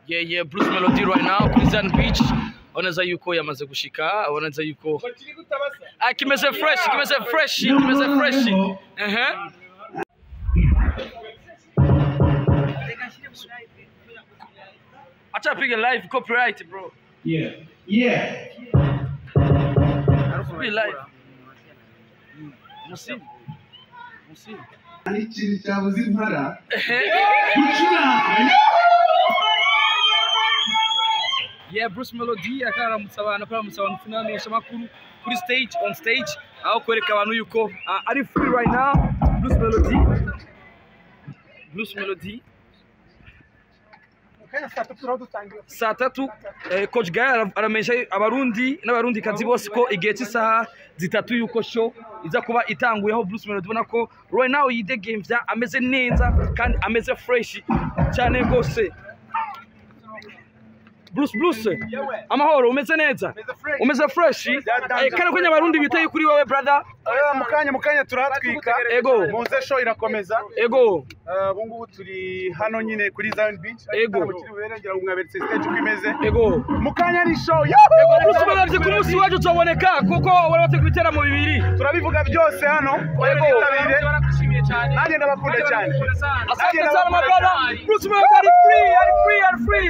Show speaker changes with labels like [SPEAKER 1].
[SPEAKER 1] Yeah, Bruce Melody right now, Prison Beach. Onaza yuko yamaze gushika, onaza yuko kimeze fresh. Acha piga live copyright bro.
[SPEAKER 2] Yeah.
[SPEAKER 1] Be live. Musi.
[SPEAKER 2] Ani chini cyabuze impara.
[SPEAKER 1] Yeah, Bruce Melody akaramutsa abantu finamisha makuru kuri on stage aho kwereka abantu yuko ari free right now. Bruce Melody saa tatu coach Gael aramesha abarundi n'abarundi kazi bose ko igihe cy'isaha zitatu yuko show iza kuba itanguye aho Bruce Melody ubona ko right now yide game vya ameze neza kandi ameze fresh cyane gose. Bruce amahoro umeze neza umeze fresh kandi ko nyabarundi biteye kuri wowe brother
[SPEAKER 3] mukanya turatwika
[SPEAKER 1] ego
[SPEAKER 3] muze show irakomeza
[SPEAKER 1] ego
[SPEAKER 3] bungu turi hano nyine kuri Zion Beach
[SPEAKER 1] ego
[SPEAKER 3] mukiruberengera umwaberetse stage kwimeze
[SPEAKER 1] ego
[SPEAKER 3] mukanya ni show
[SPEAKER 1] ego Bruce Melody ku munsi waje tuboneka kuko wari wate kubitera mu bibiri
[SPEAKER 3] turabivuga byose hano ego barakushimiye cyane nanjye ndabakunda cyane
[SPEAKER 1] asante sana my brother Bruce Melody ari free